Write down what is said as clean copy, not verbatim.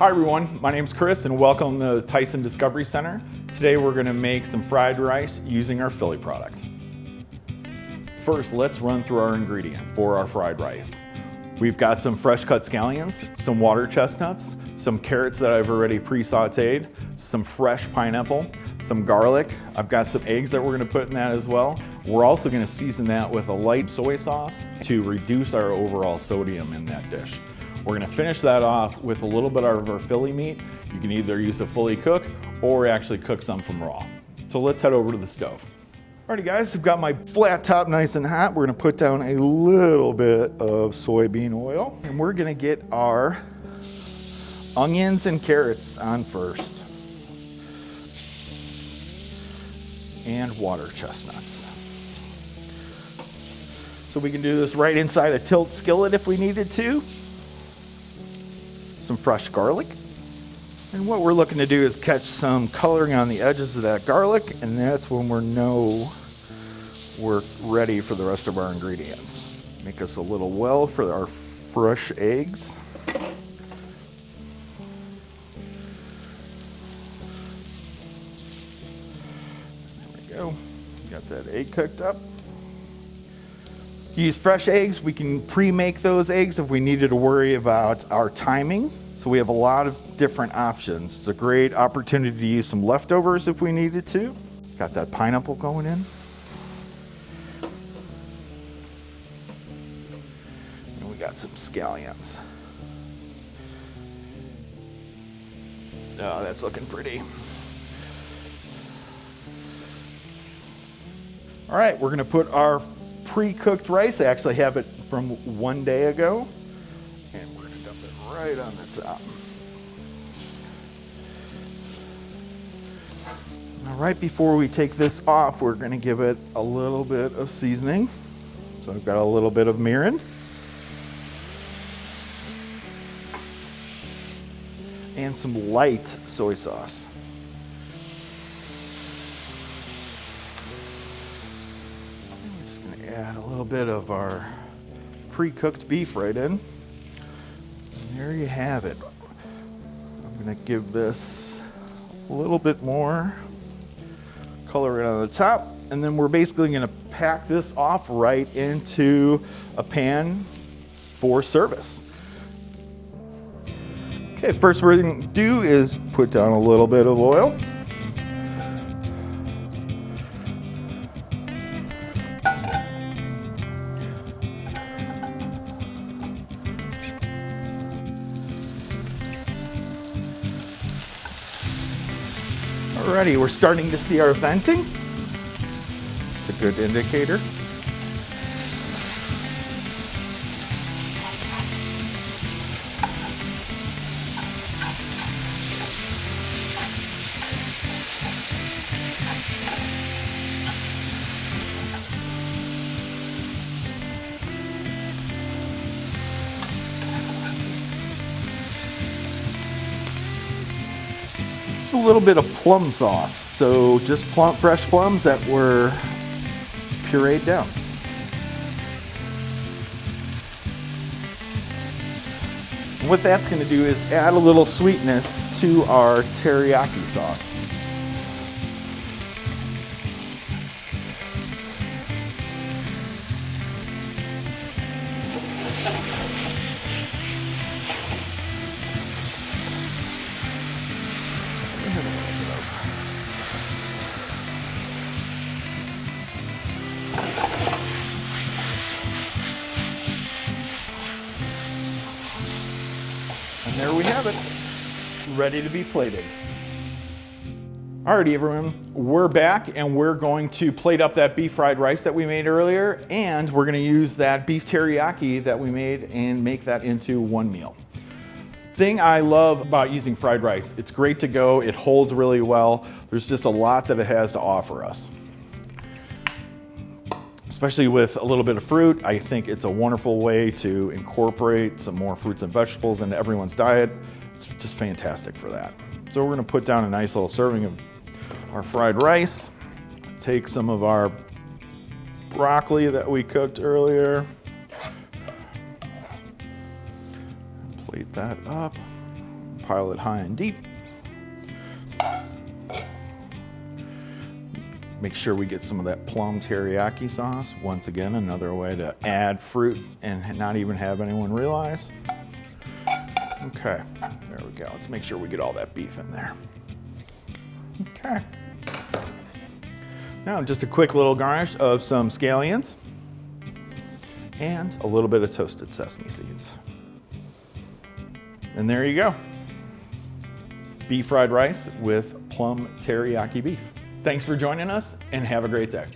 Hi everyone, my name's Chris and welcome to the Tyson Discovery Center. Today we're going to make some fried rice using our Philly product. First, let's run through our ingredients for our fried rice. We've got some fresh cut scallions, some water chestnuts, some carrots that I've already pre-sauteed, some fresh pineapple, some garlic. I've got some eggs that we're going to put in that as well. We're also going to season that with a light soy sauce to reduce our overall sodium in that dish. We're gonna finish that off with a little bit of our Philly meat. You can either use a fully cook or actually cook some from raw. So let's head over to the stove. Alrighty guys, I've got my flat top nice and hot. We're gonna put down a little bit of soybean oil and we're gonna get our onions and carrots on first. And water chestnuts. So we can do this right inside a tilt skillet if we needed to. Some fresh garlic. And what we're looking to do is catch some coloring on the edges of that garlic, and that's when we're ready for the rest of our ingredients. Make us a little well for our fresh eggs. There we go. Got that egg cooked up. Use fresh eggs. We can pre-make those eggs if we needed to worry about our timing. So we have a lot of different options. It's a great opportunity to use some leftovers if we needed to. Got that pineapple going in. And we got some scallions. Oh, that's looking pretty. All right, we're gonna put our pre-cooked rice. I actually have it from one day ago. And we're gonna dump it right on the top. Now right before we take this off, we're gonna give it a little bit of seasoning. So I've got a little bit of mirin. And some light soy sauce. Add a little bit of our pre-cooked beef right in. And there you have it. I'm gonna give this a little bit more color right on the top, and then we're basically gonna pack this off right into a pan for service. Okay, first we're gonna do is put down a little bit of oil. Alrighty, we're starting to see our venting. It's a good indicator. A little bit of plum sauce, so just fresh plums that were pureed down. And what that's going to do is add a little sweetness to our teriyaki sauce. And there we have it, ready to be plated. Alrighty everyone, we're back and we're going to plate up that beef fried rice that we made earlier, and we're gonna use that beef teriyaki that we made and make that into one meal. Thing I love about using fried rice, it's great to go, it holds really well. There's just a lot that it has to offer us. Especially with a little bit of fruit, I think it's a wonderful way to incorporate some more fruits and vegetables into everyone's diet. It's just fantastic for that. So we're gonna put down a nice little serving of our fried rice. Take some of our broccoli that we cooked earlier. Plate that up. Pile it high and deep. Make sure we get some of that Plum-Teriyaki sauce. Once again, another way to add fruit and not even have anyone realize. Okay, there we go. Let's make sure we get all that beef in there. Okay. Now just a quick little garnish of some scallions and a little bit of toasted sesame seeds. And there you go. Beef fried rice with Plum-Teriyaki beef. Thanks for joining us and have a great day.